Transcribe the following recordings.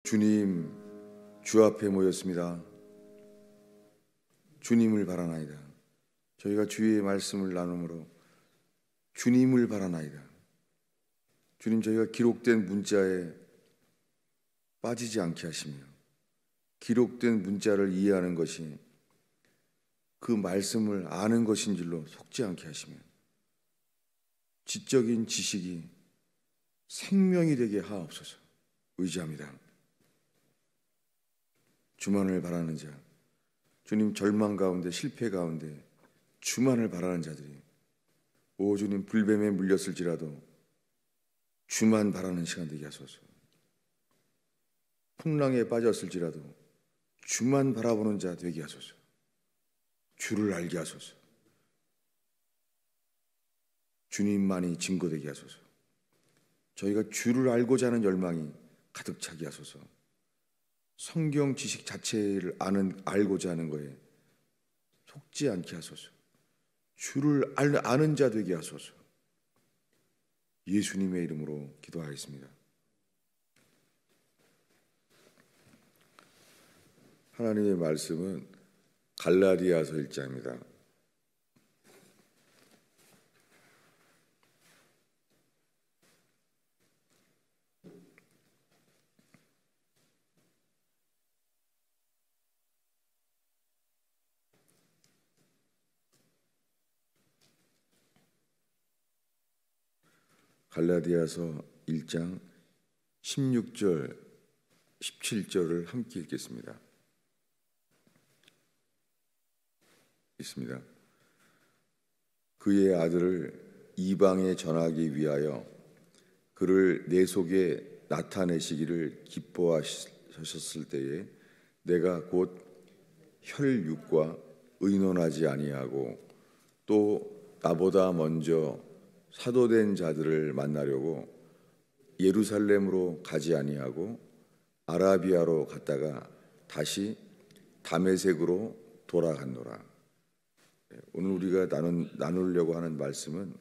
주님, 주 앞에 모였습니다. 주님을 바라나이다. 저희가 주의 말씀을 나눔으로 주님을 바라나이다. 주님, 저희가 기록된 문자에 빠지지 않게 하시며 기록된 문자를 이해하는 것이 그 말씀을 아는 것인 줄로 속지 않게 하시며 지적인 지식이 생명이 되게 하옵소서. 의지합니다. 주만을 바라는 자, 주님, 절망 가운데 실패 가운데 주만을 바라는 자들이, 오 주님, 불뱀에 물렸을지라도 주만 바라는 시간 되게 하소서. 풍랑에 빠졌을지라도 주만 바라보는 자 되게 하소서. 주를 알게 하소서. 주님만이 증거되게 하소서. 저희가 주를 알고자 하는 열망이 가득 차게 하소서. 성경 지식 자체를 알고자 하는 거에 속지 않게 하소서. 주를 아는 자 되게 하소서. 예수님의 이름으로 기도하겠습니다. 하나님의 말씀은 갈라디아서 1장입니다. 갈라디아서 1장 16절, 17절을 함께 읽겠습니다. 있습니다. 그의 아들을 이방에 전하기 위하여 그를 내 속에 나타내시기를 기뻐하셨을 때에 내가 곧 혈육과 의논하지 아니하고 또 나보다 먼저 사도된 자들을 만나려고 예루살렘으로 가지 아니하고 아라비아로 갔다가 다시 다메섹으로 돌아갔노라. 오늘 우리가 나누려고 하는 말씀은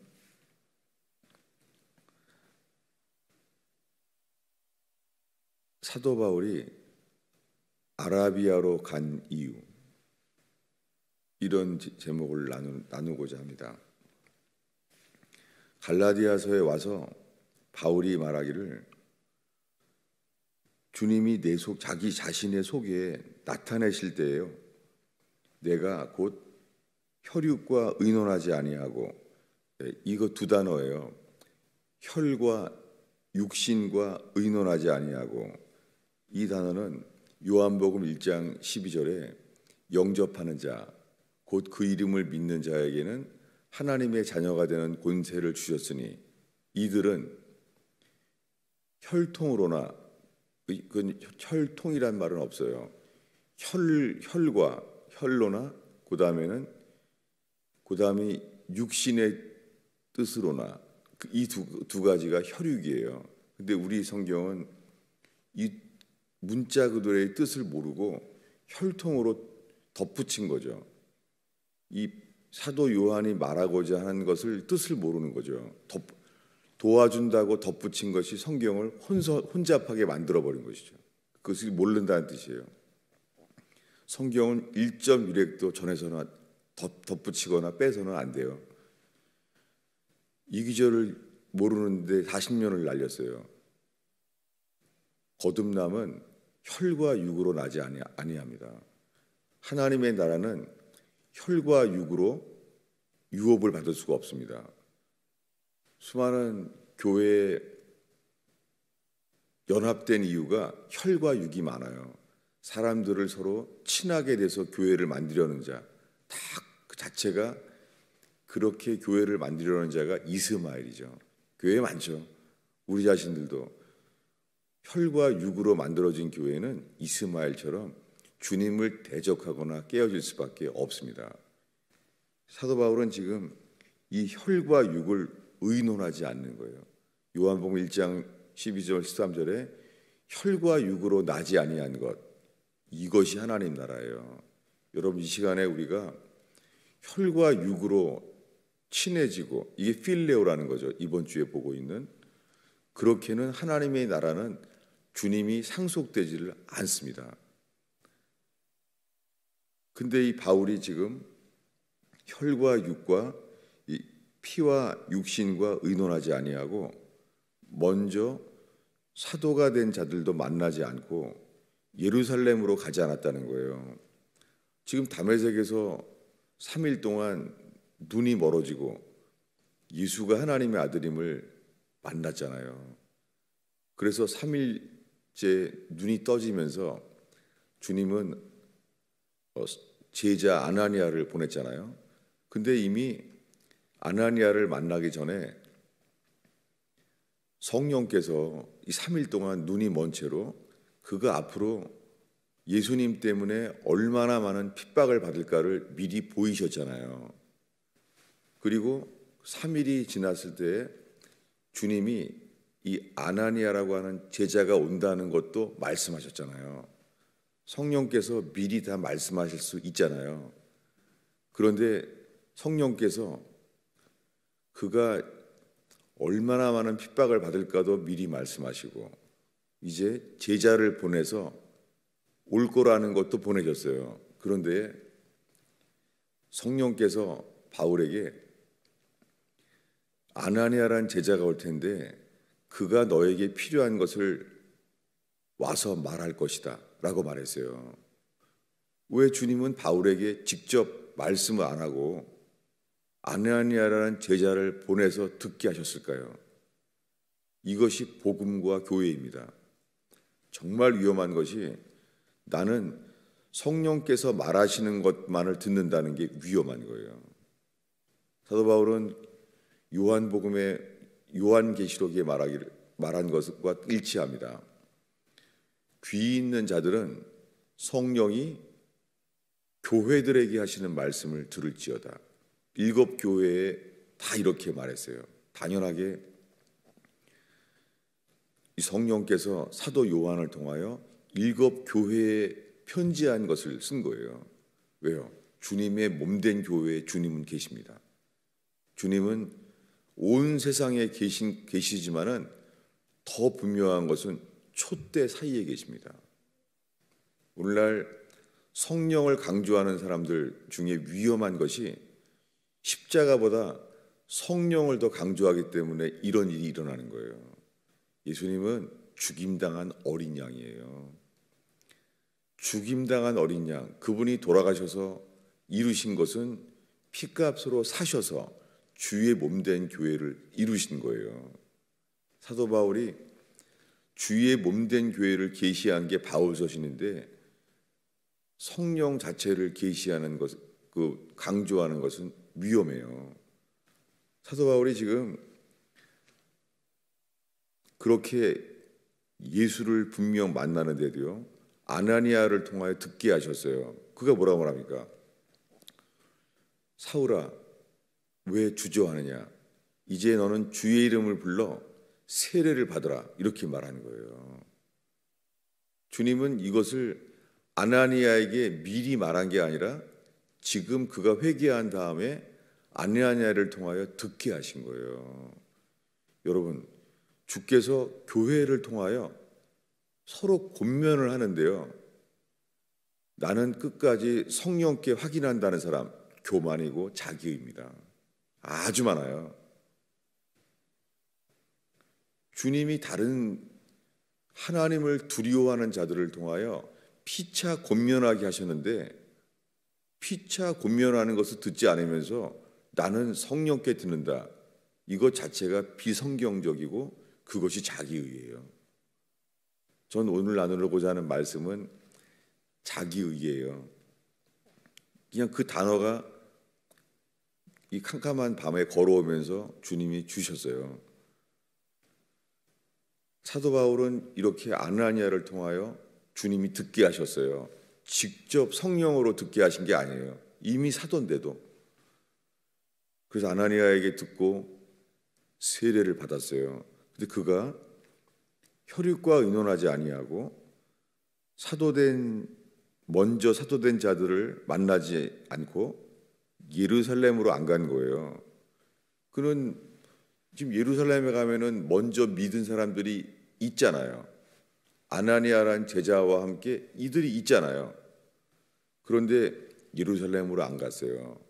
사도 바울이 아라비아로 간 이유, 이런 제목을 나누고자 합니다. 갈라디아서에 와서 바울이 말하기를 주님이 자기 자신의 속에 나타내실 때에요, 내가 곧 혈육과 의논하지 아니하고, 이거 두 단어예요. 혈과 육신과 의논하지 아니하고, 이 단어는 요한복음 1장 12절에 영접하는 자, 곧 그 이름을 믿는 자에게는 하나님의 자녀가 되는 권세를 주셨으니 이들은 혈통으로나, 그 혈통이란 말은 없어요. 혈과 혈로나 그다음이 육신의 뜻으로나, 이 두 가지가 혈육이에요. 근데 우리 성경은 이 문자 그대로의 뜻을 모르고 혈통으로 덧붙인 거죠. 이 사도 요한이 말하고자 하는 것을 뜻을 모르는 거죠. 도와준다고 덧붙인 것이 성경을 혼잡하게 만들어버린 것이죠. 그것을 모른다는 뜻이에요. 성경은 1.1획도 전해서는 덧붙이거나 빼서는 안 돼요. 이 기절을 모르는데 40년을 날렸어요. 거듭남은 혈과 육으로 나지 아니합니다. 하나님의 나라는 혈과 육으로 유업을 받을 수가 없습니다. 수많은 교회에 연합된 이유가 혈과 육이 많아요. 사람들을 서로 친하게 돼서 교회를 만들려는 자, 다 그 자체가 그렇게 교회를 만들려는 자가 이스마엘이죠. 교회 많죠. 우리 자신들도 혈과 육으로 만들어진 교회는 이스마엘처럼 주님을 대적하거나 깨어질 수밖에 없습니다. 사도 바울은 지금 이 혈과 육을 의논하지 않는 거예요. 요한복음 1장 12절 13절에 혈과 육으로 나지 아니한 것, 이것이 하나님 나라예요. 여러분, 이 시간에 우리가 혈과 육으로 친해지고, 이게 필레오라는 거죠. 이번 주에 보고 있는, 그렇게는 하나님의 나라는 주님이 상속되지를 않습니다. 근데 이 바울이 지금 혈과 육과 이 피와 육신과 의논하지 아니하고 먼저 사도가 된 자들도 만나지 않고 예루살렘으로 가지 않았다는 거예요. 지금 다메섹에서 3일 동안 눈이 멀어지고 예수가 하나님의 아들임을 만났잖아요. 그래서 3일째 눈이 떠지면서 주님은 제자 아나니아를 보냈잖아요. 근데 이미 아나니아를 만나기 전에 성령께서 이 3일 동안 눈이 먼 채로 그가 앞으로 예수님 때문에 얼마나 많은 핍박을 받을까를 미리 보이셨잖아요. 그리고 3일이 지났을 때 주님이 이 아나니아라고 하는 제자가 온다는 것도 말씀하셨잖아요. 성령께서 미리 다 말씀하실 수 있잖아요. 그런데 성령께서 그가 얼마나 많은 핍박을 받을까도 미리 말씀하시고 이제 제자를 보내서 올 거라는 것도 보내셨어요. 그런데 성령께서 바울에게 아나니아라는 제자가 올 텐데 그가 너에게 필요한 것을 와서 말할 것이다 라고 말했어요. 왜 주님은 바울에게 직접 말씀을 안 하고 아나니아라는 제자를 보내서 듣게 하셨을까요? 이것이 복음과 교회입니다. 정말 위험한 것이 나는 성령께서 말하시는 것만을 듣는다는 게 위험한 거예요. 사도 바울은 요한복음의 요한계시록에 말한 것과 일치합니다. 귀 있는 자들은 성령이 교회들에게 하시는 말씀을 들을지어다. 7 교회에 다 이렇게 말했어요. 당연하게 이 성령께서 사도 요한을 통하여 7 교회에 편지한 것을 쓴 거예요. 왜요? 주님의 몸된 교회에 주님은 계십니다. 주님은 온 세상에 계시지만은 더 분명한 것은 촛대 사이에 계십니다. 오늘날 성령을 강조하는 사람들 중에 위험한 것이 십자가보다 성령을 더 강조하기 때문에 이런 일이 일어나는 거예요. 예수님은 죽임당한 어린 양이에요. 죽임당한 어린 양, 그분이 돌아가셔서 이루신 것은 피값으로 사셔서 주의 몸된 교회를 이루신 거예요. 사도 바울이 주의 몸된 교회를 계시한 게 바울서신인데 성령 자체를 계시하는 것, 강조하는 것은 위험해요. 사도 바울이 지금 그렇게 예수를 분명 만나는데도요, 아나니아를 통하여 듣게 하셨어요. 그가 뭐라고 말합니까? 사울아, 왜 주저하느냐? 이제 너는 주의 이름을 불러 세례를 받으라. 이렇게 말하는 거예요. 주님은 이것을 아나니아에게 미리 말한 게 아니라 지금 그가 회개한 다음에 아나니아를 통하여 듣게 하신 거예요. 여러분, 주께서 교회를 통하여 서로 권면을 하는데요, 나는 끝까지 성령께 확인한다는 사람 교만이고 자기의입니다. 아주 많아요. 주님이 다른 하나님을 두려워하는 자들을 통하여 피차 권면하게 하셨는데 피차 권면하는 것을 듣지 않으면서 나는 성령께 듣는다. 이것 자체가 비성경적이고 그것이 자기의예요. 전 오늘 나누고자 하는 말씀은 자기의예요. 그냥 그 단어가 이 캄캄한 밤에 걸어오면서 주님이 주셨어요. 사도 바울은 이렇게 아나니아를 통하여 주님이 듣게 하셨어요. 직접 성령으로 듣게 하신 게 아니에요. 이미 사도인데도. 그래서 아나니아에게 듣고 세례를 받았어요. 근데 그가 혈육과 의논하지 아니하고 먼저 사도된 자들을 만나지 않고 예루살렘으로 안 간 거예요. 그는 지금 예루살렘에 가면은 먼저 믿은 사람들이 있잖아요. 아나니아라는 제자와 함께 이들이 있잖아요. 그런데 예루살렘으로 안 갔어요.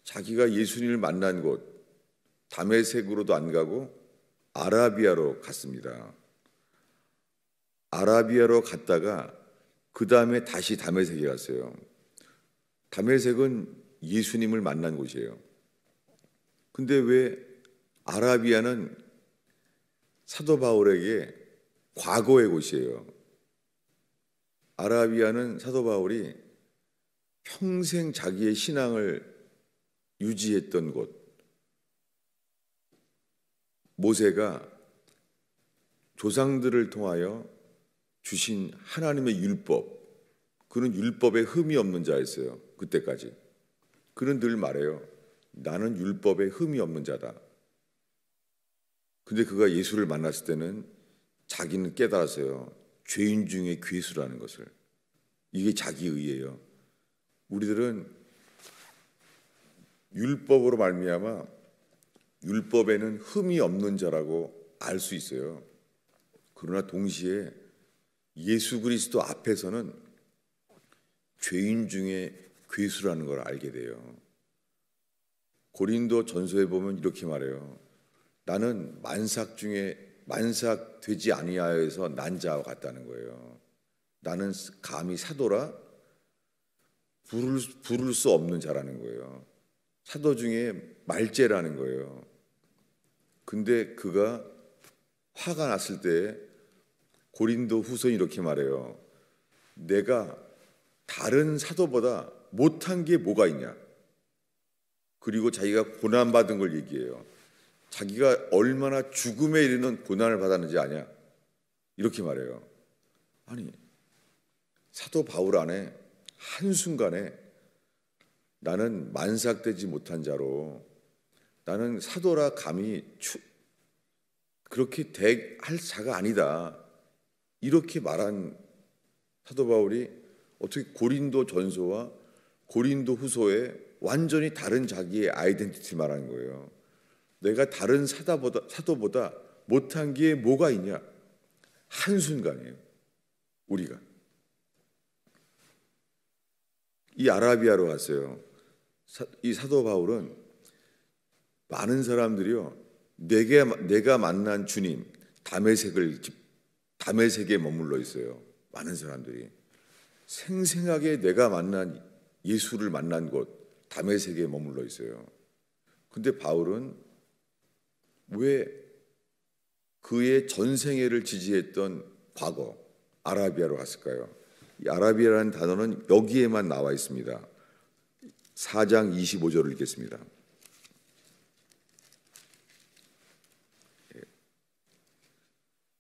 자기가 예수님을 만난 곳 다메섹으로도 안 가고 아라비아로 갔습니다. 아라비아로 갔다가 그 다음에 다시 다메섹에 갔어요. 다메섹은 예수님을 만난 곳이에요. 근데 왜 아라비아는 사도 바울에게 과거의 곳이에요. 아라비아는 사도 바울이 평생 자기의 신앙을 유지했던 곳. 모세가 조상들을 통하여 주신 하나님의 율법, 그는 율법에 흠이 없는 자였어요. 그때까지. 그는 늘 말해요. 나는 율법에 흠이 없는 자다. 근데 그가 예수를 만났을 때는 자기는 깨달았어요. 죄인 중에 괴수라는 것을. 이게 자기의예요. 우리들은 율법으로 말미암아 율법에는 흠이 없는 자라고 알 수 있어요. 그러나 동시에 예수 그리스도 앞에서는 죄인 중에 괴수라는 걸 알게 돼요. 고린도 전서에 보면 이렇게 말해요. 나는 만삭 중에 만삭 되지 아니하여서 난 자와 같다는 거예요. 나는 감히 사도라 부를 수 없는 자라는 거예요. 사도 중에 말제라는 거예요. 근데 그가 화가 났을 때 고린도 후서는 이렇게 말해요. 내가 다른 사도보다 못한 게 뭐가 있냐? 그리고 자기가 고난받은 걸 얘기해요. 자기가 얼마나 죽음에 이르는 고난을 받았는지 아냐? 이렇게 말해요. 아니, 사도 바울 안에 한순간에 나는 만삭되지 못한 자로 나는 사도라 감히 그렇게 대할 자가 아니다. 이렇게 말한 사도 바울이 어떻게 고린도 전서와 고린도 후서에 완전히 다른 자기의 아이덴티티 말하는 거예요. 내가 다른 사도보다 못한 게 뭐가 있냐? 한순간이에요. 우리가. 이 아라비아로 왔어요. 이 사도 바울은 많은 사람들이요. 내가 만난 주님 다메섹에 머물러 있어요. 많은 사람들이. 생생하게 내가 만난 예수를 만난 곳 다메섹에 머물러 있어요. 근데 바울은 왜 그의 전생애를 지지했던 과거 아라비아로 갔을까요? 이 아라비아라는 단어는 여기에만 나와 있습니다. 4장 25절을 읽겠습니다.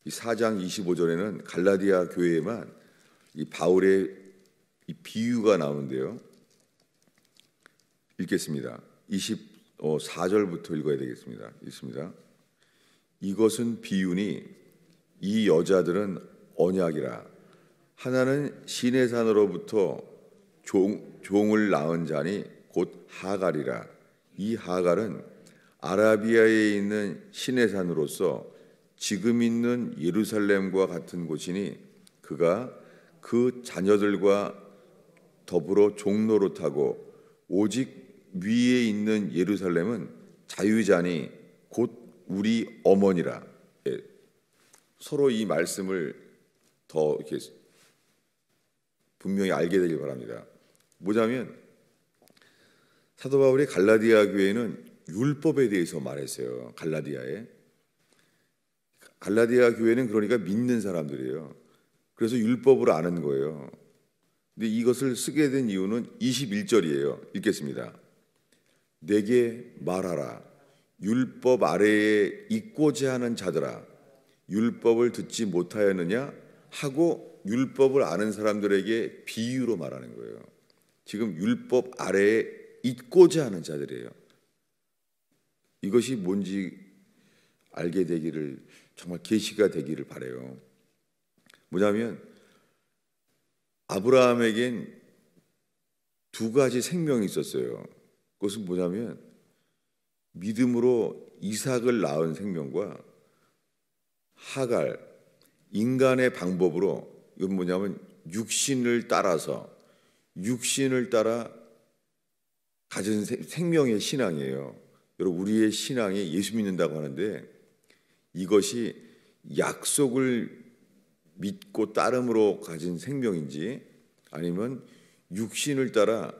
이 4장 25절에는 갈라디아 교회에만 이 바울의 이 비유가 나오는데요. 읽겠습니다. 24절부터 읽어야 되겠습니다. 읽습니다. 이것은 비유니 이 여자들은 언약이라. 하나는 시내산으로부터 종을 낳은 자니 곧 하갈이라. 이 하갈은 아라비아에 있는 시내산으로서 지금 있는 예루살렘과 같은 곳이니 그가 그 자녀들과 더불어 종노릇하고 오직 위에 있는 예루살렘은 자유자니 곧 우리 어머니라. 예. 서로 이 말씀을 더 이렇게 분명히 알게 되길 바랍니다. 뭐냐면 사도 바울이 갈라디아 교회는 율법에 대해서 말했어요. 갈라디아 교회는 그러니까 믿는 사람들이에요. 그래서 율법을 아는 거예요. 근데 이것을 쓰게 된 이유는 21절이에요. 읽겠습니다. 내게 말하라. 율법 아래에 있고자 하는 자들아, 율법을 듣지 못하였느냐 하고 율법을 아는 사람들에게 비유로 말하는 거예요. 지금 율법 아래에 있고자 하는 자들이에요. 이것이 뭔지 알게 되기를, 정말 계시가 되기를 바라요. 뭐냐면 아브라함에겐 두 가지 생명이 있었어요. 그것은 뭐냐면 믿음으로 이삭을 낳은 생명과 하갈, 인간의 방법으로, 이건 뭐냐면 육신을 따라 가진 생명의 신앙이에요. 여러분, 우리의 신앙이 예수 믿는다고 하는데 이것이 약속을 믿고 따름으로 가진 생명인지 아니면 육신을 따라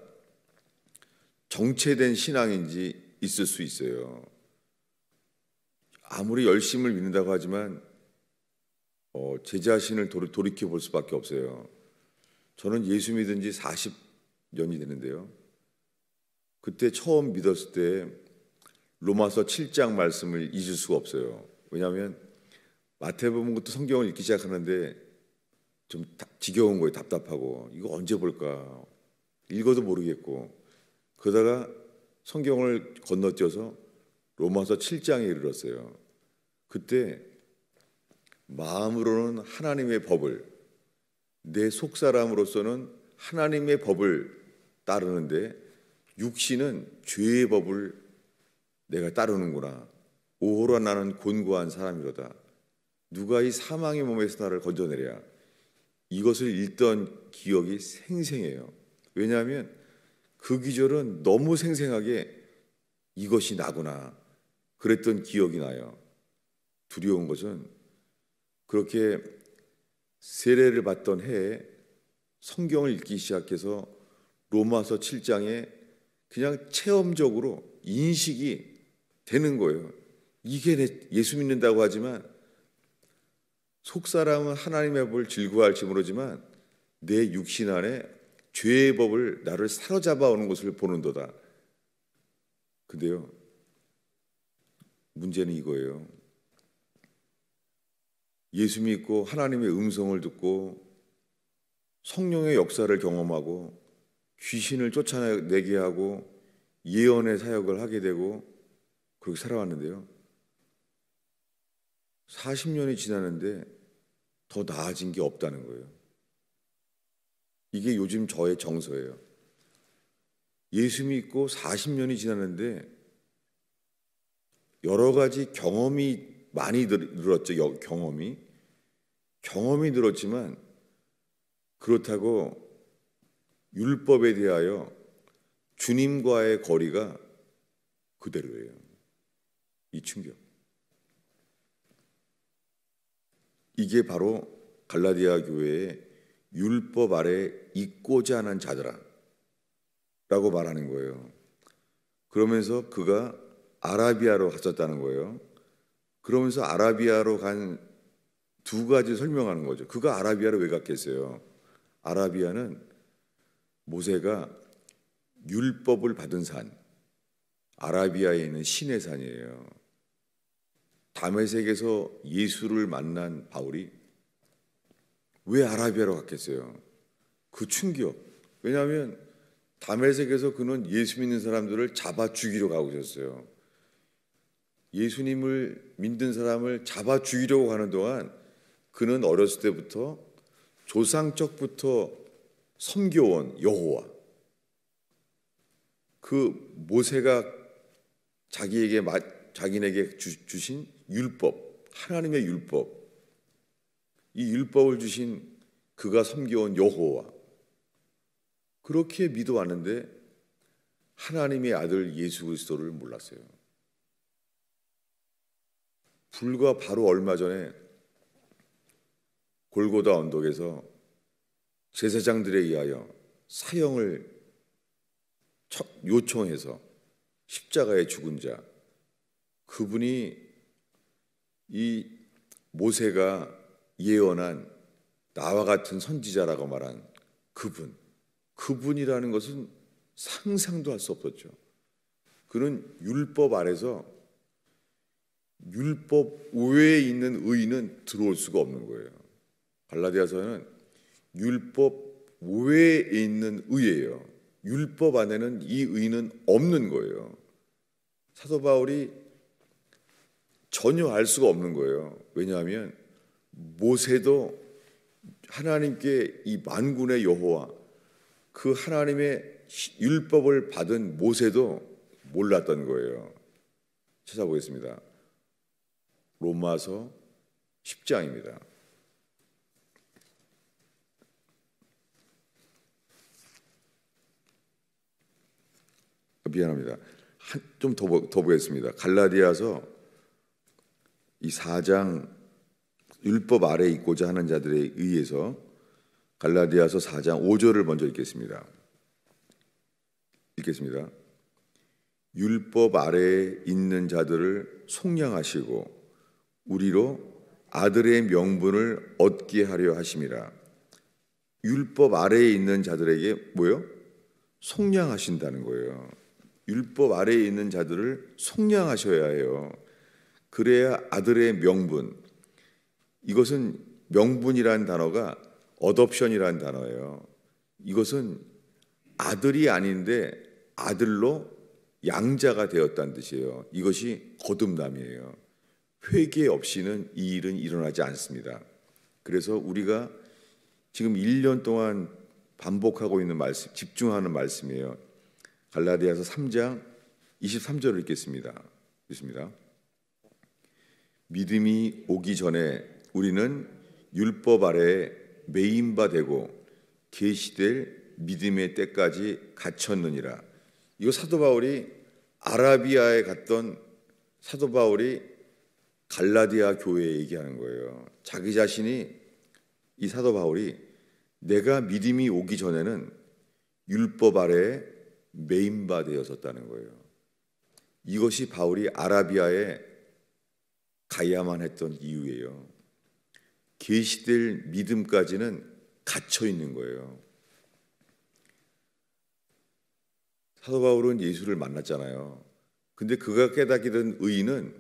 정체된 신앙인지 있을 수 있어요. 아무리 열심을 믿는다고 하지만 제 자신을 돌이켜 볼 수밖에 없어요. 저는 예수 믿은 지 40년이 되는데요. 그때 처음 믿었을 때 로마서 7장 말씀을 잊을 수가 없어요. 왜냐하면 마태복음부터 성경을 읽기 시작하는데 좀 지겨운 거예요. 답답하고 이거 언제 볼까? 읽어도 모르겠고 그러다가 성경을 건너뛰어서 로마서 7장에 이르렀어요. 그때 마음으로는 하나님의 법을, 내 속사람으로서는 하나님의 법을 따르는데 육신은 죄의 법을 내가 따르는구나. 오호라 나는 곤고한 사람이로다. 누가 이 사망의 몸에서 나를 건져내랴. 이것을 읽던 기억이 생생해요. 왜냐하면 그 기절은 너무 생생하게 이것이 나구나 그랬던 기억이 나요. 두려운 것은 그렇게 세례를 받던 해에 성경을 읽기 시작해서 로마서 7장에 그냥 체험적으로 인식이 되는 거예요. 이게 예수 믿는다고 하지만 속사람은 하나님의 법을 즐거워할지 모르지만 내 육신 안에 죄의 법을 나를 사로잡아 오는 것을 보는도다. 근데요, 문제는 이거예요. 예수 믿고 하나님의 음성을 듣고 성령의 역사를 경험하고 귀신을 쫓아내게 하고 예언의 사역을 하게 되고 그렇게 살아왔는데요. 40년이 지났는데 더 나아진 게 없다는 거예요. 이게 요즘 저의 정서예요. 예수 믿고 40년이 지났는데 여러 가지 경험이 많이 늘었죠. 경험이 늘었지만 그렇다고 율법에 대하여 주님과의 거리가 그대로예요. 이 충격. 이게 바로 갈라디아 교회의 율법 아래 있고자 하는 자들아 라고 말하는 거예요. 그러면서 그가 아라비아로 갔었다는 거예요. 그러면서 아라비아로 간 두 가지 설명하는 거죠. 그가 아라비아로 왜 갔겠어요? 아라비아는 모세가 율법을 받은 산, 아라비아에 있는 신의 산이에요. 다메섹에서 예수를 만난 바울이 왜 아라비아로 갔겠어요? 그 충격. 왜냐하면 다메섹에서 그는 예수 믿는 사람들을 잡아 죽이려 가고 있었어요. 예수님을 믿는 사람을 잡아 죽이려고 하는 동안 그는 어렸을 때부터 조상적부터 섬겨온 여호와, 그 모세가 자기에게 주신 율법, 하나님의 율법, 이 율법을 주신 그가 섬겨온 여호와, 그렇게 믿어왔는데 하나님의 아들 예수 그리스도를 몰랐어요. 불과 바로 얼마 전에 골고다 언덕에서 제사장들에 의하여 사형을 요청해서 십자가에 죽은 자, 그분이 이 모세가 예언한 나와 같은 선지자라고 말한 그분이라는 것은 상상도 할 수 없었죠. 그는 율법 아래서 율법 외에 있는 의인은 들어올 수가 없는 거예요. 갈라디아서는 율법 외에 있는 의예요. 율법 안에는 이 의는 없는 거예요. 사도 바울이 전혀 알 수가 없는 거예요. 왜냐하면 모세도 하나님께 이 만군의 여호와, 그 하나님의 율법을 받은 모세도 몰랐던 거예요. 찾아보겠습니다. 로마서 10장입니다. 미안합니다. 좀 더 보겠습니다. 갈라디아서 이 4장 율법 아래에 있고자 하는 자들에 의해서 갈라디아서 4장 5절을 먼저 읽겠습니다. 율법 아래에 있는 자들을 속량하시고 우리로 아들의 명분을 얻게 하려 하심이라. 율법 아래에 있는 자들에게 뭐요? 속량하신다는 거예요. 율법 아래에 있는 자들을 속량하셔야 해요. 그래야 아들의 명분, 이것은 명분이라는 단어가 어덥션이라는 단어예요. 이것은 아들이 아닌데 아들로 양자가 되었다는 뜻이에요. 이것이 거듭남이에요. 회개 없이는 이 일은 일어나지 않습니다. 그래서 우리가 지금 1년 동안 반복하고 있는 말씀, 집중하는 말씀이에요. 갈라디아서 3장 23절을 읽겠습니다. 믿음이 오기 전에 우리는 율법 아래에 매인 바 되고 계시될 믿음의 때까지 갇혔느니라. 이거 사도 바울이 아라비아에 갔던 사도 바울이 갈라디아 교회에 얘기하는 거예요. 자기 자신이, 이 사도 바울이 내가 믿음이 오기 전에는 율법 아래에 매인 바 되었었다는 거예요. 이것이 바울이 아라비아에 가야만 했던 이유예요. 계시될 믿음까지는 갇혀 있는 거예요. 사도 바울은 예수를 만났잖아요. 근데 그가 깨닫게 된 의의는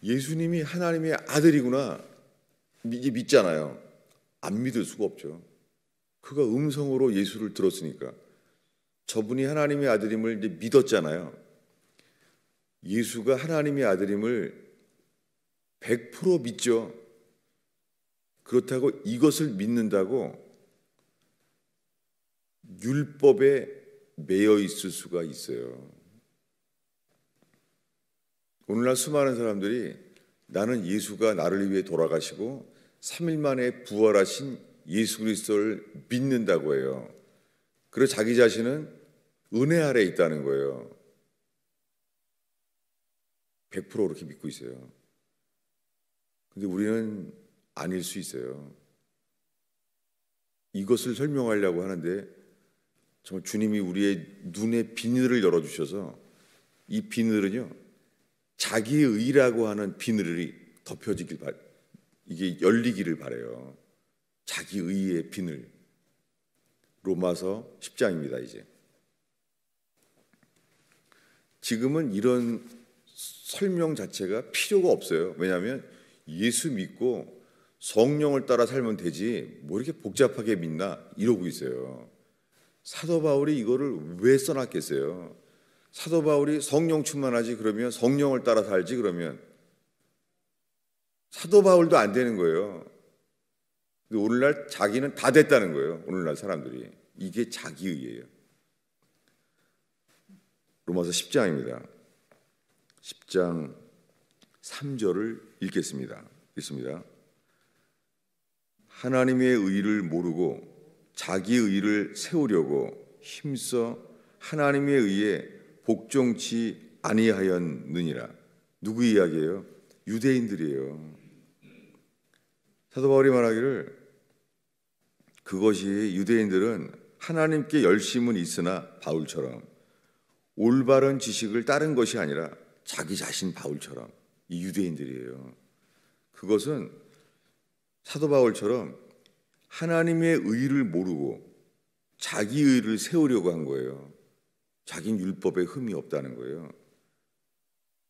예수님이 하나님의 아들이구나 이제 믿잖아요. 안 믿을 수가 없죠. 그가 음성으로 예수를 들었으니까. 저분이 하나님의 아들임을 이제 믿었잖아요. 예수가 하나님의 아들임을 100% 믿죠. 그렇다고 이것을 믿는다고 율법에 매여 있을 수가 있어요. 오늘날 수많은 사람들이 나는 예수가 나를 위해 돌아가시고 3일 만에 부활하신 예수 그리스도를 믿는다고 해요. 그래서 자기 자신은 은혜 아래에 있다는 거예요. 100% 그렇게 믿고 있어요. 근데 우리는 아닐 수 있어요. 이것을 설명하려고 하는데 정말 주님이 우리의 눈의 비늘을 열어주셔서 이 비늘은요, 자기의 의라고 하는 비늘이 덮여지길 이게 열리기를 바래요. 자기 의의 비늘. 로마서 10장입니다. 이제 지금은 이런 설명 자체가 필요가 없어요. 왜냐하면 예수 믿고 성령을 따라 살면 되지 뭐 이렇게 복잡하게 믿나 이러고 있어요. 사도 바울이 이거를 왜 써놨겠어요? 사도 바울이 성령 충만하지 그러면 성령을 따라 살지 그러면 사도 바울도 안 되는 거예요. 근데 오늘날 자기는 다 됐다는 거예요. 오늘날 사람들이. 이게 자기의예요. 로마서 10장입니다. 10장 3절을 읽겠습니다. 하나님의 의를 모르고 자기 의를 세우려고 힘써 하나님의 의에 복종치 아니하였느니라. 누구 이야기예요? 유대인들이에요. 사도 바울이 말하기를 그것이 유대인들은 하나님께 열심은 있으나 바울처럼 올바른 지식을 따른 것이 아니라 자기 자신 바울처럼 이 유대인들이에요. 그것은 사도 바울처럼 하나님의 의를 모르고 자기 의를 세우려고 한 거예요. 자기는 율법에 흠이 없다는 거예요.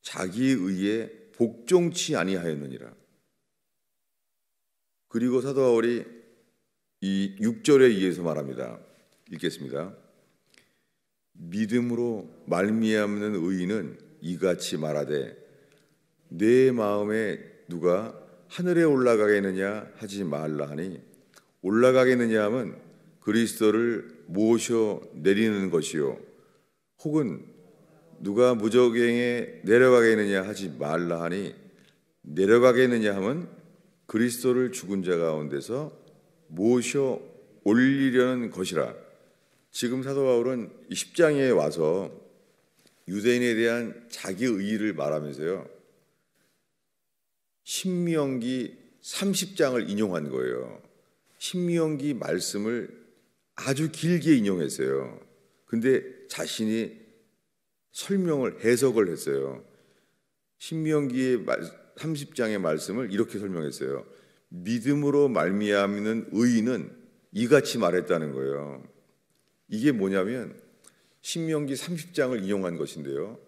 자기 의에 복종치 아니하였느니라. 그리고 사도 바울이 이 6절에 의해서 말합니다. 읽겠습니다. 믿음으로 말미암는 의인은 이같이 말하되 내 마음에 누가 하늘에 올라가겠느냐 하지 말라 하니 올라가겠느냐 하면 그리스도를 모셔 내리는 것이요 혹은 누가 무저갱에 내려가겠느냐 하지 말라 하니 내려가겠느냐 하면 그리스도를 죽은 자 가운데서 모셔 올리려는 것이라. 지금 사도 바울은 10장에 와서 유대인에 대한 자기 의의를 말하면서요, 신명기 30장을 인용한 거예요. 신명기 말씀을 아주 길게 인용했어요. 근데 자신이 설명을, 해석을 했어요. 신명기의 30장의 말씀을 이렇게 설명했어요. 믿음으로 말미암는 의인은 이같이 말했다는 거예요. 이게 뭐냐면 신명기 30장을 인용한 것인데요,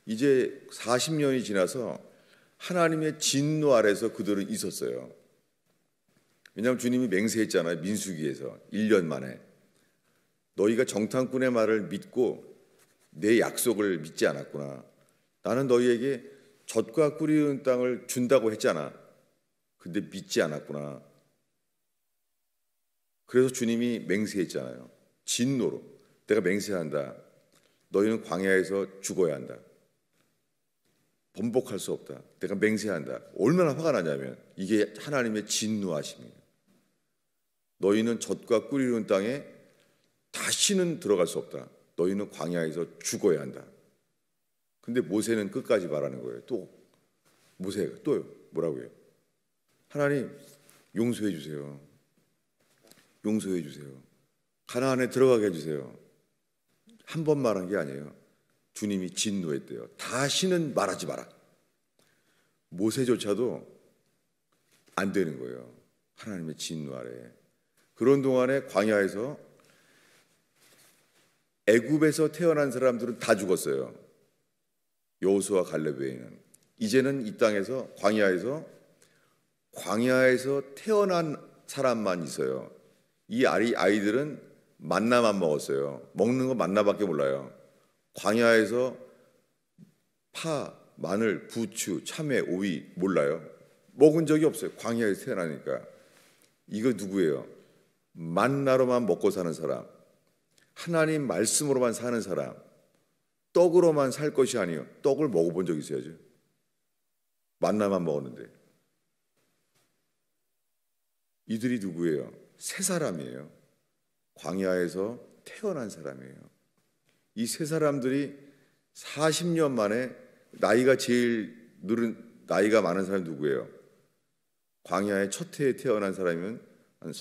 이제 40년이 지나서 하나님의 진노 아래서 그들은 있었어요. 왜냐하면 주님이 맹세했잖아요. 민수기에서 1년 만에 너희가 정탐꾼의 말을 믿고 내 약속을 믿지 않았구나. 나는 너희에게 젖과 꿀이 흐르는 땅을 준다고 했잖아. 근데 믿지 않았구나. 그래서 주님이 맹세했잖아요. 진노로 내가 맹세한다. 너희는 광야에서 죽어야 한다. 번복할 수 없다. 내가 맹세한다. 얼마나 화가 나냐면 이게 하나님의 진노하심이에요. 너희는 젖과 꿀이 흐르는 땅에 다시는 들어갈 수 없다. 너희는 광야에서 죽어야 한다. 근데 모세는 끝까지 말하는 거예요. 또 모세가 또요. 뭐라고요? 하나님 용서해 주세요. 용서해 주세요. 가나안에 들어가게 해주세요. 한 번 말한 게 아니에요. 주님이 진노했대요. 다시는 말하지 마라. 모세조차도 안 되는 거예요. 하나님의 진노 아래. 그런 동안에 광야에서 애굽에서 태어난 사람들은 다 죽었어요. 여호수아 갈렙 외에는. 이제는 이 땅에서 광야에서 태어난 사람만 있어요. 이 아이들은 만나만 먹었어요. 먹는 거 만나밖에 몰라요. 광야에서 파, 마늘, 부추, 참외, 오이 몰라요. 먹은 적이 없어요. 광야에서 태어나니까. 이거 누구예요? 만나로만 먹고 사는 사람, 하나님 말씀으로만 사는 사람, 떡으로만 살 것이 아니에요. 떡을 먹어본 적 있어야죠. 만나만 먹었는데. 이들이 누구예요? 세 사람이에요. 광야에서 태어난 사람이에요. 이 세 사람들이 40년 만에 나이가 제일 나이가 많은 사람이 누구예요? 광야의 첫 해에 태어난 사람이면 한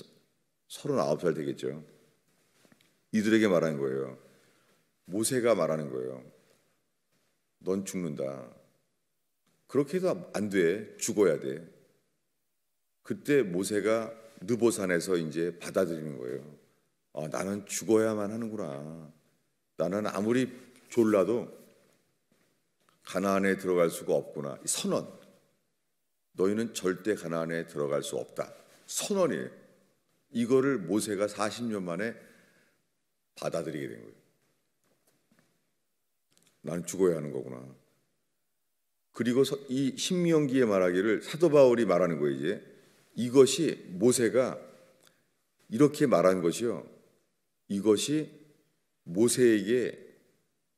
39살 되겠죠. 이들에게 말하는 거예요. 모세가 말하는 거예요. 넌 죽는다. 그렇게 해도 안 돼. 죽어야 돼. 그때 모세가 느보산에서 이제 받아들이는 거예요. 아, 나는 죽어야만 하는구나. 나는 아무리 졸라도 가나안에 들어갈 수가 없구나. 선언. 너희는 절대 가나안에 들어갈 수 없다. 선언이에요. 이거를 모세가 40년 만에 받아들이게 된 거예요. 나는 죽어야 하는 거구나. 그리고 이 신명기에 말하기를 사도 바울이 말하는 거예요. 이제 이것이 모세가 이렇게 말한 것이요. 이것이 모세에게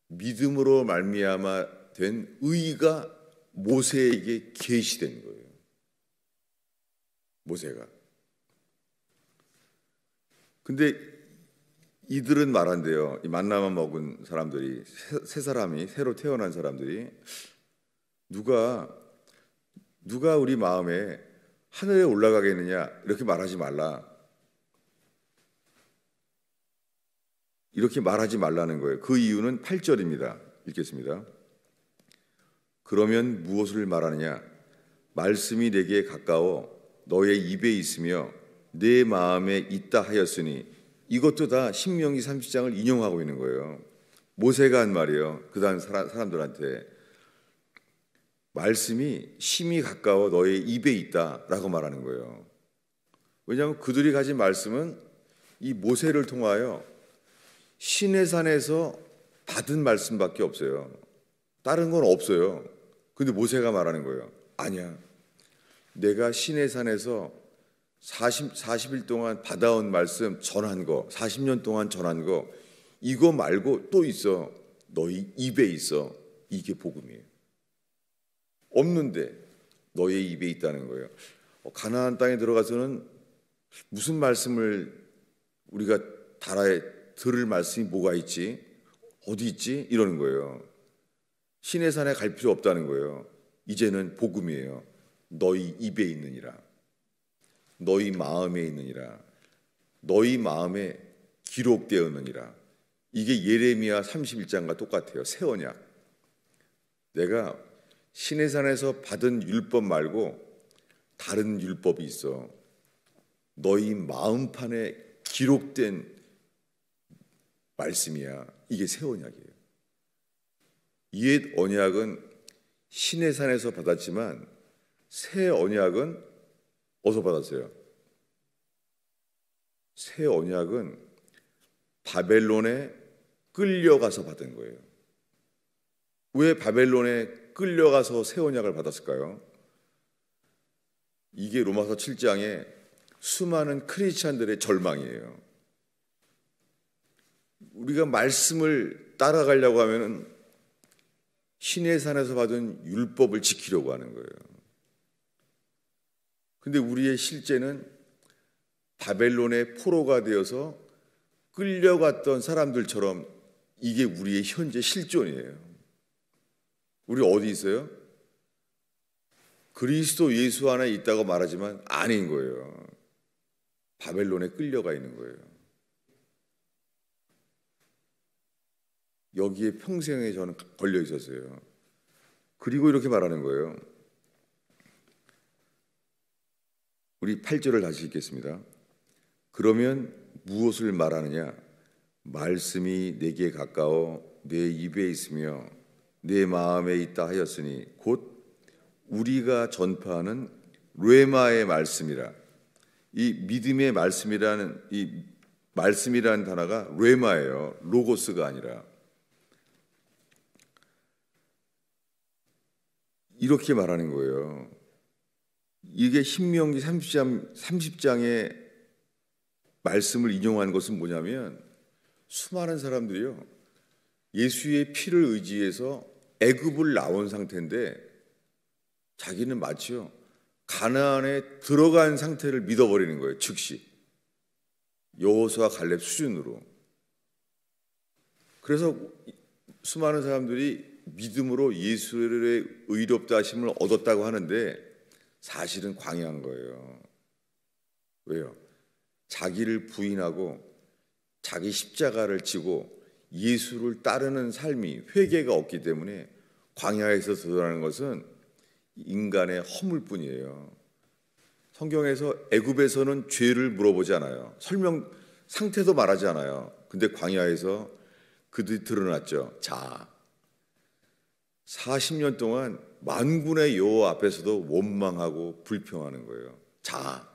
믿음으로 말미암아 된 의가 모세에게 계시된 거예요. 모세가. 근데 이들은 말한대요. 이 만나만 먹은 사람들이, 세 사람이, 새로 태어난 사람들이 누가 우리 마음에 하늘에 올라가겠느냐 이렇게 말하지 말라. 이렇게 말하지 말라는 거예요. 그 이유는 8절입니다. 읽겠습니다. 그러면 무엇을 말하느냐? 말씀이 내게 가까워 너의 입에 있으며 내 마음에 있다 하였으니. 이것도 다 신명기 30장을 인용하고 있는 거예요. 모세가 한 말이에요. 그 다음 사람들한테 말씀이 심히 가까워 너의 입에 있다라고 말하는 거예요. 왜냐하면 그들이 가진 말씀은 이 모세를 통하여 시내산에서 받은 말씀밖에 없어요. 다른 건 없어요. 근데 모세가 말하는 거예요. 아니야. 내가 시내산에서 40일 동안 받아온 말씀 전한 거, 40년 동안 전한 거, 이거 말고 또 있어. 너희 입에 있어. 이게 복음이에요. 없는데 너의 입에 있다는 거예요. 가나안 땅에 들어가서는 무슨 말씀을 우리가 들을 말씀이 뭐가 있지? 어디 있지? 이러는 거예요. 시내 산에 갈 필요 없다는 거예요. 이제는 복음이에요. 너희 입에 있느니라. 너희 마음에 있느니라. 너희 마음에 기록되었느니라. 이게 예레미야 31장과 똑같아요. 새 언약. 내가 시내산에서 받은 율법 말고 다른 율법이 있어. 너희 마음판에 기록된 말씀이야. 이게 새 언약이에요. 옛 언약은 시내산에서 받았지만 새 언약은 어디서 받았어요? 새 언약은 바벨론에 끌려가서 받은 거예요. 왜 바벨론에 끌려가서 새 언약을 받았을까요? 이게 로마서 7장에 수많은 크리스찬들의 절망이에요. 우리가 말씀을 따라가려고 하면은 시내산에서 받은 율법을 지키려고 하는 거예요. 근데 우리의 실제는 바벨론의 포로가 되어서 끌려갔던 사람들처럼 이게 우리의 현재 실존이에요. 우리 어디 있어요? 그리스도 예수 안에 있다고 말하지만 아닌 거예요. 바벨론에 끌려가 있는 거예요. 여기에 평생에 저는 걸려 있었어요. 그리고 이렇게 말하는 거예요. 우리 8절을 다시 읽겠습니다. 그러면 무엇을 말하느냐? 말씀이 내게 가까워 내 입에 있으며 내 마음에 있다 하였으니 곧 우리가 전파하는 르마의 말씀이라. 이 믿음의 말씀이라는 이 말씀이라는 단어가 르마예요. 로고스가 아니라. 이렇게 말하는 거예요. 이게 신명기 30장의 말씀을 인용한 것은 뭐냐면 수많은 사람들이요. 예수의 피를 의지해서 애굽을 나온 상태인데 자기는 마치요. 가나안에 들어간 상태를 믿어버리는 거예요. 즉시. 여호수아 갈렙 수준으로. 그래서 수많은 사람들이 믿음으로 예수의 의롭다 하심을 얻었다고 하는데 사실은 광야한 거예요. 왜요? 자기를 부인하고 자기 십자가를 지고 예수를 따르는 삶이 회개가 없기 때문에 광야에서 드러나는 것은 인간의 허물뿐이에요. 성경에서 애굽에서는 죄를 물어보지 않아요. 설명 상태도 말하지 않아요. 근데 광야에서 그들이 드러났죠. 자, 40년 동안 만군의 여호와 앞에서도 원망하고 불평하는 거예요. 자,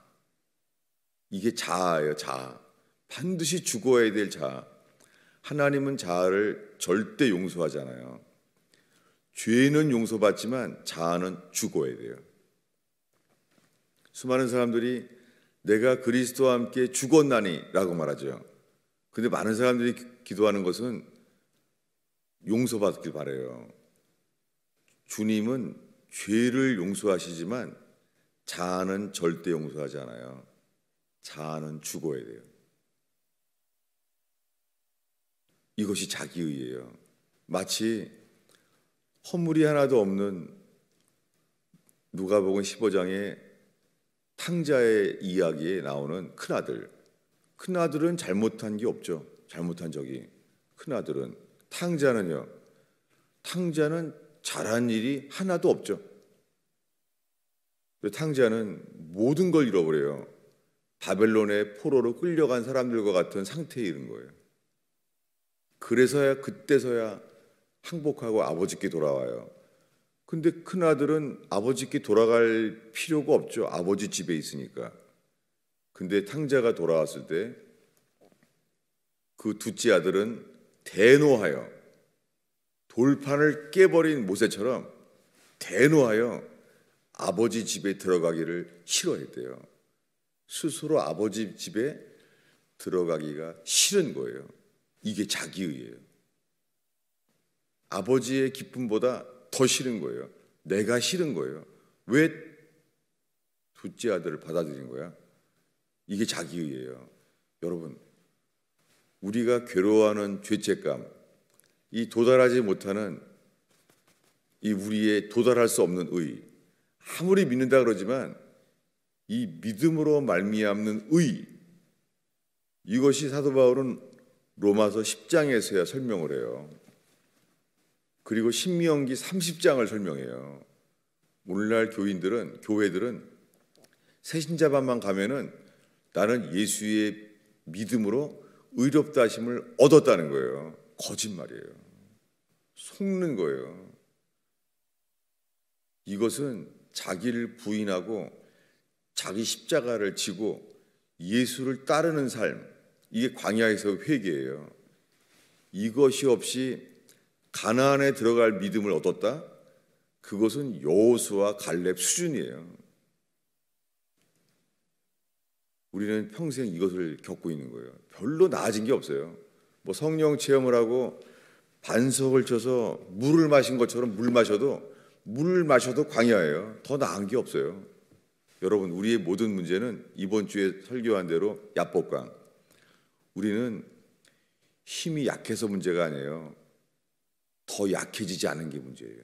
이게 자아예요. 자아. 반드시 죽어야 될 자아. 하나님은 자아를 절대 용서하잖아요. 죄는 용서받지만 자아는 죽어야 돼요. 수많은 사람들이 내가 그리스도와 함께 죽었나니 라고 말하죠. 근데 많은 사람들이 기도하는 것은 용서받길 바라요. 주님은 죄를 용서하시지만 자아는 절대 용서하지 않아요. 자아는 죽어야 돼요. 이것이 자기의예요. 마치 허물이 하나도 없는 누가복음 15장에 탕자의 이야기에 나오는 큰아들. 큰아들은 잘못한 게 없죠. 잘못한 적이. 큰아들은. 탕자는요. 탕자는 잘한 일이 하나도 없죠. 탕자는 모든 걸 잃어버려요. 바벨론의 포로로 끌려간 사람들과 같은 상태에 이른 거예요. 그래서야 그때서야 항복하고 아버지께 돌아와요. 근데 큰아들은 아버지께 돌아갈 필요가 없죠. 아버지 집에 있으니까. 근데 탕자가 돌아왔을 때 그 둘째 아들은 대노하여 돌판을 깨버린 모세처럼 대노하여 아버지 집에 들어가기를 싫어했대요. 스스로 아버지 집에 들어가기가 싫은 거예요. 이게 자기의예요. 아버지의 기쁨보다 더 싫은 거예요. 내가 싫은 거예요. 왜 둘째 아들을 받아들인 거야? 이게 자기의예요. 여러분, 우리가 괴로워하는 죄책감, 이 도달하지 못하는 이 우리의 도달할 수 없는 의, 아무리 믿는다 그러지만 이 믿음으로 말미암는 의, 이것이 사도 바울은 로마서 10장에서야 설명을 해요. 그리고 신명기 30장을 설명해요. 오늘날 교회들은 새신자반만 가면은 나는 예수의 믿음으로 의롭다 하심을 얻었다는 거예요. 거짓말이에요. 속는 거예요. 이것은 자기를 부인하고 자기 십자가를 지고 예수를 따르는 삶, 이게 광야에서 회개예요. 이것이 없이 가나안에 들어갈 믿음을 얻었다? 그것은 여호수아 갈렙 수준이에요. 우리는 평생 이것을 겪고 있는 거예요. 별로 나아진 게 없어요. 뭐 성령 체험을 하고 반석을 쳐서 물을 마신 것처럼 물을 마셔도 광야예요. 더 나은 게 없어요. 여러분, 우리의 모든 문제는 이번 주에 설교한 대로 야복강. 우리는 힘이 약해서 문제가 아니에요. 더 약해지지 않은 게 문제예요.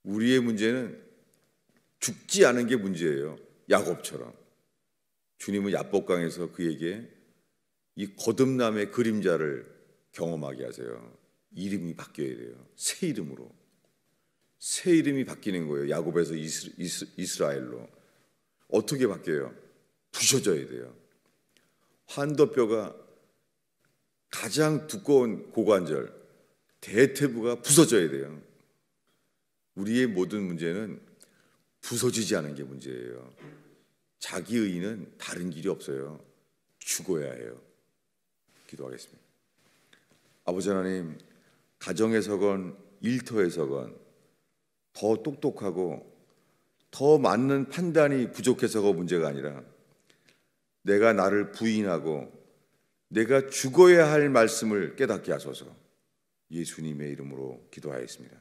우리의 문제는 죽지 않은 게 문제예요. 야곱처럼. 주님은 야복강에서 그에게 이 거듭남의 그림자를 경험하게 하세요. 이름이 바뀌어야 돼요. 새 이름으로. 새 이름이 바뀌는 거예요. 야곱에서 이스라엘로. 어떻게 바뀌어요? 부셔져야 돼요. 환도뼈가 가장 두꺼운 고관절, 대퇴부가 부서져야 돼요. 우리의 모든 문제는 부서지지 않은 게 문제예요. 자기 의는 다른 길이 없어요. 죽어야 해요. 기도하겠습니다. 아버지 하나님, 가정에서건 일터에서건 더 똑똑하고 더 맞는 판단이 부족해서가 문제가 아니라 내가 나를 부인하고 내가 죽어야 할 말씀을 깨닫게 하소서. 예수님의 이름으로 기도하였습니다.